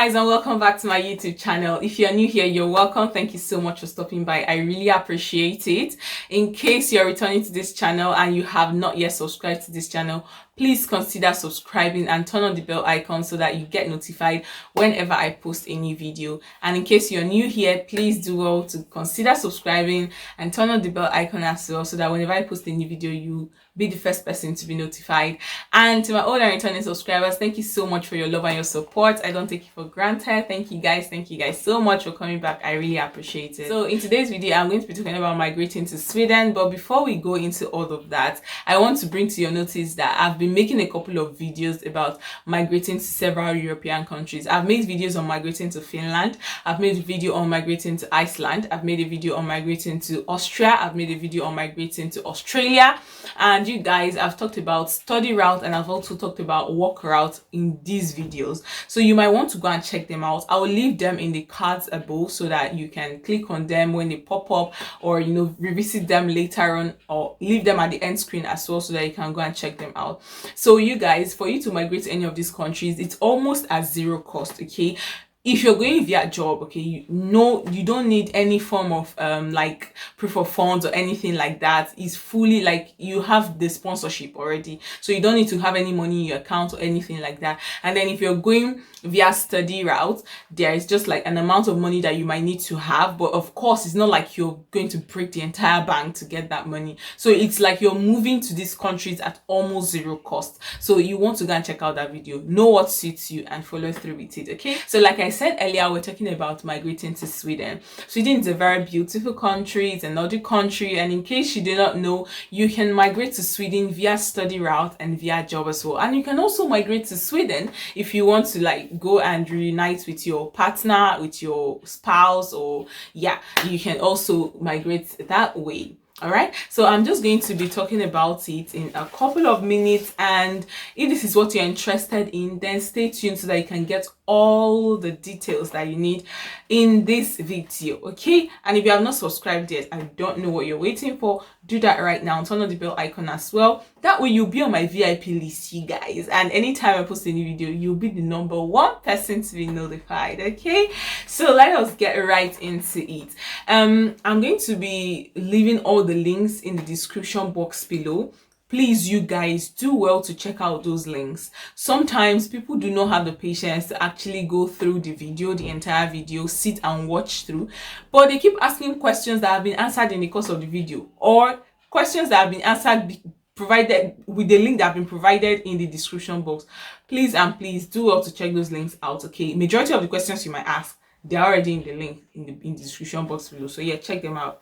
guys, and welcome back to my YouTube channel. If you're new here, you're welcome. Thank you so much for stopping by. I really appreciate it. In case you're returning to this channel and you have not yet subscribed to this channel, please consider subscribing and turn on the bell icon so that you get notified whenever I post a new video. And in case you're new here, please do well to consider subscribing and turn on the bell icon as well so that whenever I post a new video, you be the first person to be notified. And to my old and returning subscribers, thank you so much for your love and your support. I don't take it for granted. Thank you guys so much for coming back. I really appreciate it. So in today's video, I'm going to be talking about migrating to Sweden. But before we go into all of that, I want to bring to your notice that I've been making a couple of videos about migrating to several European countries. I've made videos on migrating to Finland. I've made a video on migrating to Iceland. I've made a video on migrating to Austria. I've made a video on migrating to Australia. And you guys, I've talked about study route and I've also talked about work route in these videos. So you might want to go and check them out. I will leave them in the cards above so that you can click on them when they pop up, or revisit them later on, or leave them at the end screen as well so that you can go and check them out. So you guys, for you to migrate to any of these countries, it's almost at zero cost, okay? If you're going via job, okay, you don't need any form of like proof of funds or anything like that. It's fully like you have the sponsorship already, so you don't need to have any money in your account or anything like that. And then if you're going via study route, there is just like an amount of money that you might need to have, but of course it's not like you're going to break the entire bank to get that money. So it's like you're moving to these countries at almost zero cost. So you want to go and check out that video, know what suits you, and follow through with it. Okay, so like I said earlier, we're talking about migrating to Sweden. Sweden is a very beautiful country. It's a Nordic country, and in case you do not know, you can migrate to Sweden via study route and via job as well. And you can also migrate to Sweden if you want to like go and reunite with your partner, with your spouse, or yeah, you can also migrate that way. All right, so I'm just going to be talking about it in a couple of minutes, and if this is what you're interested in, then stay tuned so that you can get all the details that you need in this video. Okay, and if you have not subscribed yet, I don't know what you're waiting for. Do that right now. Turn on the bell icon as well. That way you'll be on my VIP list, you guys, and anytime I post a new video, you'll be the number one person to be notified. Okay, so let us get right into it. I'm going to be leaving all the links in the description box below. Please, you guys, do well to check out those links. Sometimes people do not have the patience to actually go through the entire video, sit and watch through, but they keep asking questions that have been answered in the course of the video, or questions that have been answered provided with the link that have been provided in the description box. Please do well to check those links out. Okay, majority of the questions you might ask, they're already in the link in the description box below, so yeah, check them out.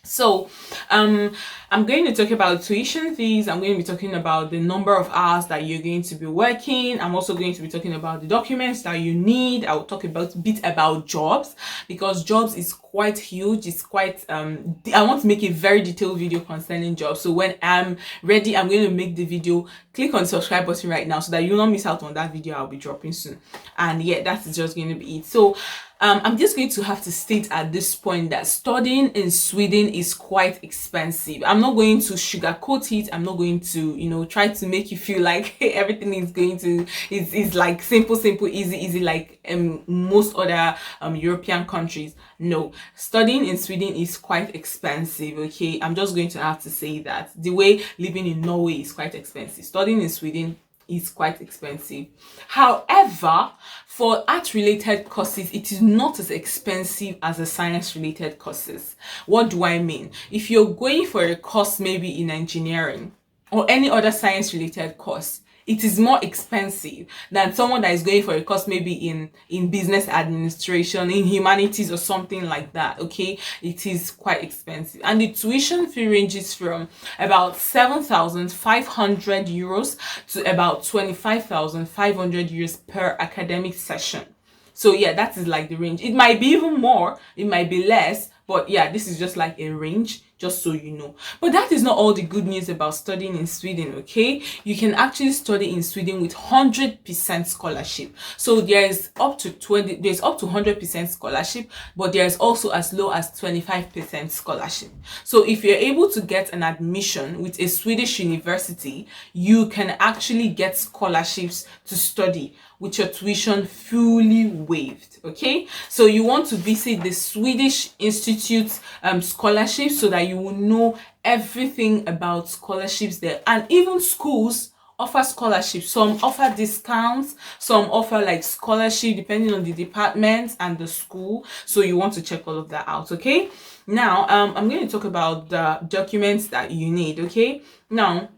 So I'm going to talk about tuition fees. I'm going to be talking about the number of hours that you're going to be working. I'm also going to be talking about the documents that you need. I'll talk about a bit about jobs, because jobs is quite huge. It's quite I want to make a very detailed video concerning jobs. So when I'm ready, I'm going to make the video. Click on the subscribe button right now so that you'll not miss out on that video I'll be dropping soon. And yeah, that's just going to be it. So I'm just going to have to state at this point that studying in Sweden is quite expensive. I'm not going to sugarcoat it. I'm not going to, try to make you feel like hey, everything is going to is like simple, easy like most other European countries. No, studying in Sweden is quite expensive. Okay, I'm just going to have to say that the way living in Norway is quite expensive, studying in Sweden is quite expensive. However, for art-related courses, it is not as expensive as the science-related courses. What do I mean? If you're going for a course maybe in engineering or any other science-related course, it is more expensive than someone that is going for a course maybe in business administration, in humanities or something like that. Okay, it is quite expensive, and the tuition fee ranges from about 7,500 euros to about 25,500 euros per academic session. So yeah, that is like the range. It might be even more, it might be less, but yeah, this is just like a range just so you know. But that is not all the good news about studying in Sweden, okay? You can actually study in Sweden with 100% scholarship. So there's up to 100% scholarship, but there's also as low as 25% scholarship. So if you're able to get an admission with a Swedish university, you can actually get scholarships to study with your tuition fully waived. Okay, so you want to visit the Swedish Institute scholarship so that you will know everything about scholarships there. And even schools offer scholarships. Some offer discounts, some offer like scholarship depending on the department and the school. So you want to check all of that out. Okay, now I'm going to talk about the documents that you need. Okay, now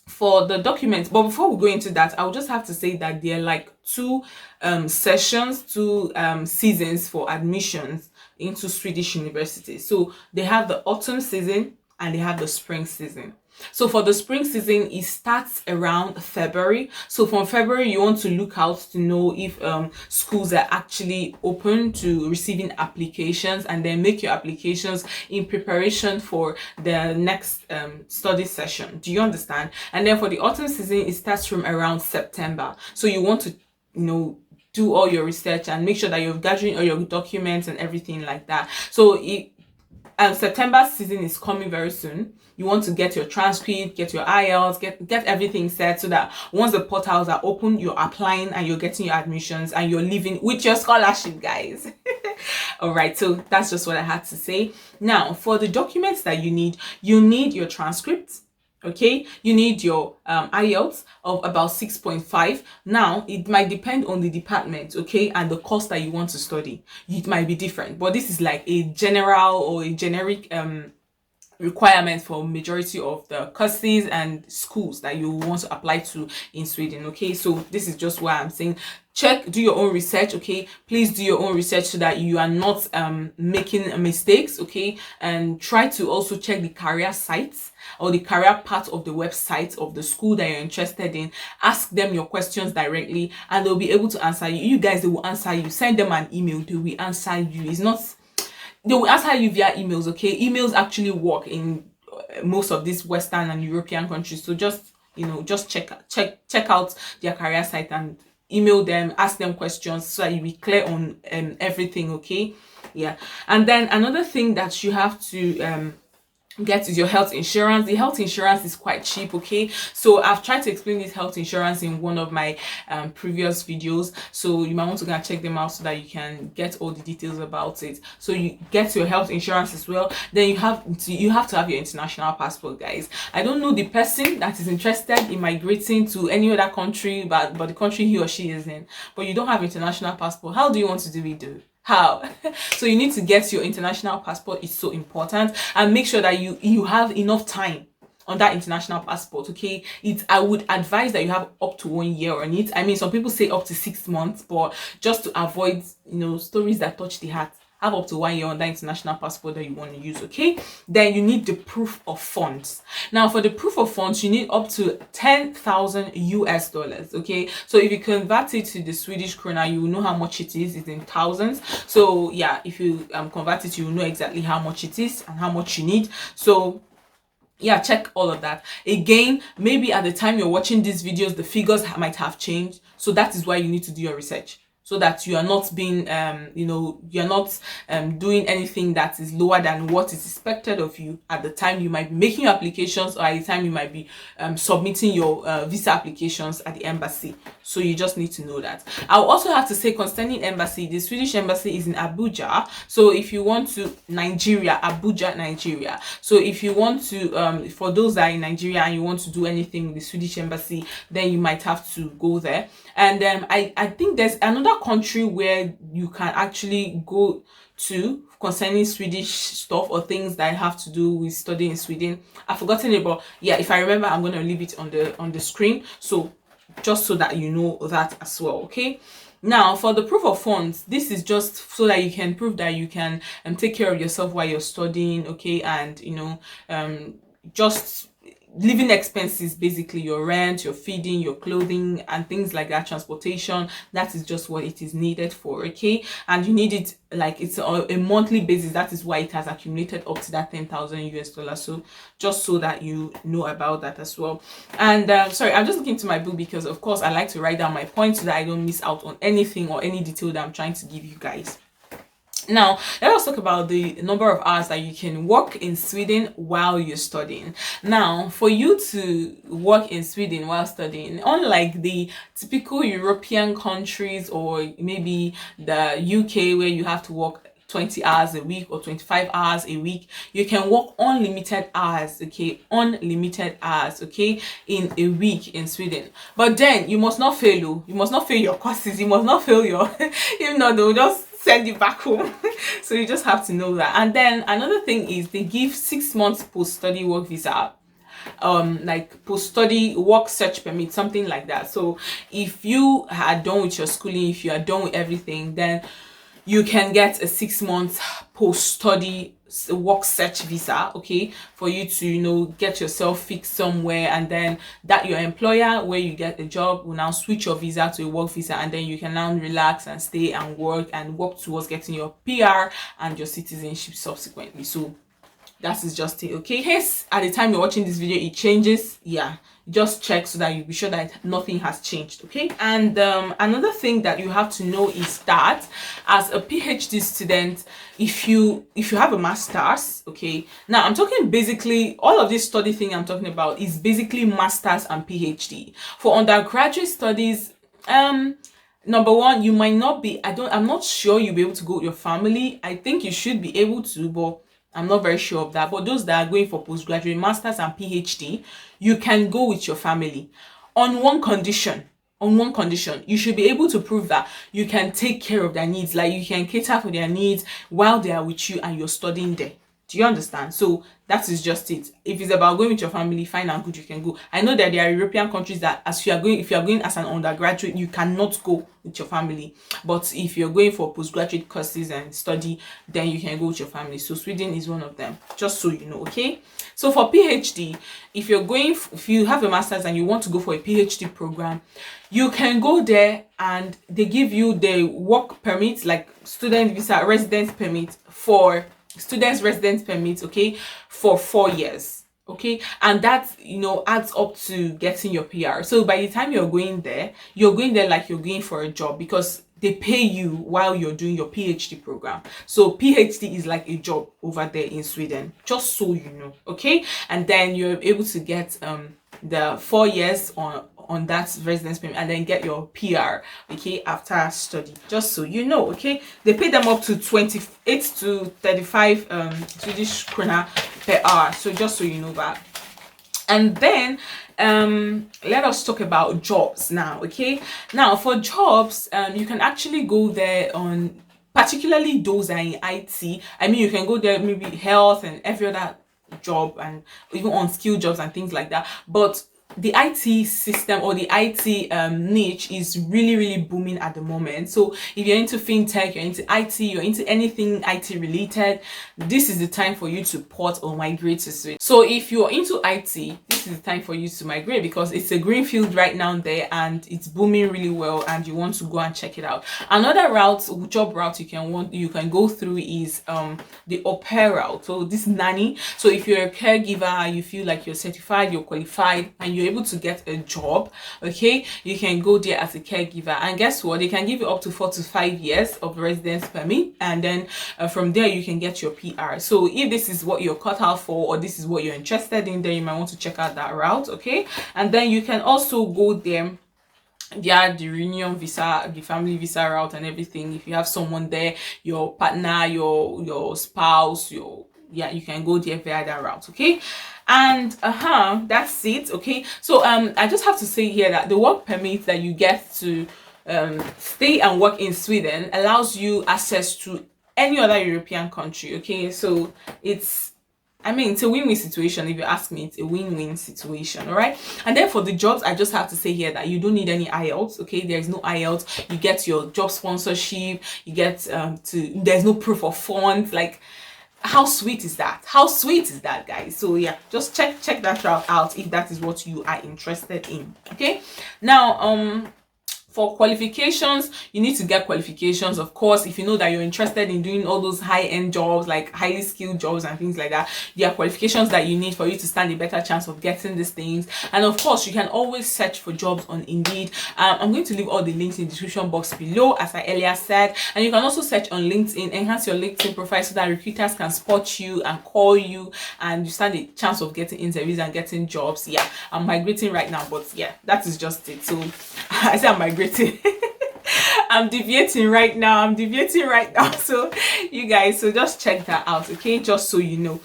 for the documents, but before we go into that, I would just have to say that there are like two seasons for admissions into Swedish universities. So they have the autumn season and they have the spring season. So for the spring season, it starts around February. So from February, you want to look out to know if schools are actually open to receiving applications, and then make your applications in preparation for the next study session. Do you understand? And then for the autumn season, it starts from around September. So you want to, do all your research and make sure that you're gathering all your documents and everything like that. So September season is coming very soon. You want to get your transcript, get your IELTS, get everything set so that once the portals are open, you're applying and you're getting your admissions and you're leaving with your scholarship, guys. All right, so that's just what I had to say. Now, for the documents that you need your transcript. Okay, you need your IELTS of about 6.5. Now, it might depend on the department, okay, and the course that you want to study. It might be different, but this is like a general or a generic requirement for majority of the courses and schools that you want to apply to in Sweden. Okay, so this is just why I'm saying do your own research. Okay, please do your own research so that you are not making mistakes. Okay, and try to also check the career sites or the career part of the website of the school that you're interested in. Ask them your questions directly and they'll be able to answer you. You guys, they will answer you. Send them an email, they will answer you. They will answer you via emails. Okay, emails actually work in most of these Western and European countries. So just check out their career site and email them, ask them questions so that you be clear on everything. Okay, yeah. And then another thing that you have to get is your health insurance. The health insurance is quite cheap. Okay, so I've tried to explain this health insurance in one of my previous videos, so you might want to go and check them out so that you can get all the details about it. So you get your health insurance as well. Then you have to have your international passport, guys. I don't know the person that is interested in migrating to any other country but the country he or she is in, but you don't have international passport. How do you want to do it? How? So you need to get your international passport. It's so important, and make sure that you have enough time on that international passport. Okay, I would advise that you have up to 1 year on it. I mean, some people say up to 6 months, but just to avoid stories that touch the heart, have up to 1 year on that international passport that you want to use. Okay, then you need the proof of funds. Now, for the proof of funds, you need up to 10,000 US dollars. Okay, so if you convert it to the Swedish krona, you will know how much it is. It's in thousands. So yeah, if you convert it, you will know exactly how much it is and how much you need. So yeah, check all of that. Again, maybe at the time you're watching these videos, the figures might have changed. So that is why you need to do your research, so that you are not being you're not doing anything that is lower than what is expected of you at the time you might be making your applications, or at the time you might be submitting your visa applications at the embassy. So you just need to know that. I'll also have to say concerning embassy, the Swedish embassy is in Abuja. So if you want to Abuja, Nigeria. So if you want to for those that are in Nigeria and you want to do anything with the Swedish embassy, then you might have to go there. And I think there's another country where you can actually go to concerning Swedish stuff or things that have to do with studying in Sweden. I've forgotten it, but yeah, if I remember, I'm going to leave it on the screen, so just so that you know that as well. Okay, now for the proof of funds, this is just so that you can prove that you can take care of yourself while you're studying. Okay, and just living expenses, basically your rent, your feeding, your clothing, and things like that, transportation. That is just what it is needed for, okay? And you need it like it's a monthly basis. That is why it has accumulated up to that 10,000 US dollars. So just so that you know about that as well. And sorry, I'm just looking to my book because of course I like to write down my points so that I don't miss out on anything or any detail that I'm trying to give you guys. Now, let us talk about the number of hours that you can work in Sweden while you're studying. Now, for you to work in Sweden while studying, unlike the typical European countries or maybe the UK where you have to work 20 hours a week or 25 hours a week, you can work unlimited hours, okay? Unlimited hours, okay, in a week in Sweden. But then you must not fail. You must not fail your courses. You must not fail your, if not, they'll just send you back home. So you just have to know that. And then another thing is they give 6 months post-study work visa, like post-study work search permit, something like that. So if you are done with your schooling, if you are done with everything, then you can get a 6 month post-study work search visa, okay, for you to, you know, get yourself fixed somewhere, and then that your employer where you get a job will now switch your visa to a work visa, and then you can now relax and stay and work towards getting your PR and your citizenship subsequently. So that is just it, okay? In case at the time you're watching this video it changes, yeah, just check so that you be sure that nothing has changed, okay? And another thing that you have to know is that as a PhD student, if you have a master's, okay, now I'm talking basically all of this study thing I'm talking about is basically master's and PhD. For undergraduate studies, number one, you might not be, I'm not sure you'll be able to go with your family. I think you should be able to, but I'm not very sure of that. But those that are going for postgraduate, masters and PhD, you can go with your family on one condition. On one condition, you should be able to prove that you can take care of their needs, like you can cater for their needs while they are with you and you're studying there. Do you understand? So that is just it. If it's about going with your family, fine and good, you can go. I know that there are European countries that if you are going as an undergraduate, you cannot go with your family. But if you're going for postgraduate courses and study, then you can go with your family. So Sweden is one of them, just so you know, okay? So for PhD, if you have a master's and you want to go for a PhD program, you can go there and they give you the work permit, like student visa, residence permit for students residence permit, okay, for 4 years, okay, and that, you know, adds up to getting your PR. So by the time you're going there like you're going for a job, because they pay you while you're doing your PhD program. So PhD is like a job over there in Sweden, just so you know, okay? And then you're able to get the 4 years on that residence permit and then get your PR, okay, after study, just so you know, okay? They pay them up to 28 to 35 Swedish krona per hour, so just so you know that. And then let us talk about jobs now, okay? Now for jobs, you can actually go there on, particularly those that are in IT. I mean, you can go there maybe health and every other job, and even on skill jobs and things like that. But the IT system or the IT niche is really booming at the moment. So if you're into fintech, you're into IT, you're into anything IT related, this is the time for you to port or migrate to Sweden. So if you're into IT, this is the time for you to migrate, because it's a green field right now there and it's booming really well, and you want to go and check it out. Another job route you can go through is the au pair route. So this nanny. So if you're a caregiver, you feel like you're certified, you're qualified, and you're able to get a job, okay, you can go there as a caregiver, and guess what, they can give you up to 4 to 5 years of residence permit, and then from there you can get your PR. So if this is what you're cut out for, or this is what you're interested in, then you might want to check out that route, okay? And then you can also go there, yeah, the reunion visa, the family visa route and everything. If you have someone there, your partner, your spouse, you can go there via that route, okay? And that's it, okay? So I just have to say here that the work permit that you get to stay and work in Sweden allows you access to any other European country, okay? So it's a win-win situation. If you ask me, it's a win-win situation, all right? And then for the jobs, I just have to say here that you don't need any IELTS, okay? There's no IELTS. You get your job sponsorship. You get there's no proof of funds. Like, how sweet is that? How sweet is that, guys? So yeah, just check that route out if that is what you are interested in. Okay, now for qualifications, you need to get qualifications, of course. If you know that you're interested in doing all those high-end jobs, like highly skilled jobs and things like that, there are qualifications that you need for you to stand a better chance of getting these things. And of course, you can always search for jobs on Indeed. I'm going to leave all the links in the description box below, as I earlier said. And you can also search on LinkedIn, enhance your LinkedIn profile so that recruiters can spot you and call you, and you stand a chance of getting interviews and getting jobs. Yeah, I'm migrating right now, but yeah, that is just it. So I say I'm migrating. I'm deviating right now. So you guys, so just check that out, okay? Just so you know.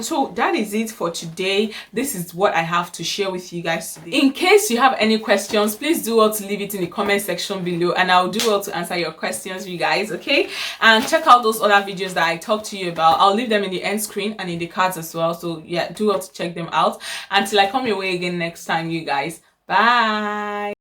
So that is it for today. This is what I have to share with you guys today. In case you have any questions, please do well to leave it in the comment section below, and I'll do well to answer your questions, you guys, okay? And check out those other videos that I talked to you about. I'll leave them in the end screen and in the cards as well. So yeah, do well to check them out. Until I come your way again next time, you guys. Bye.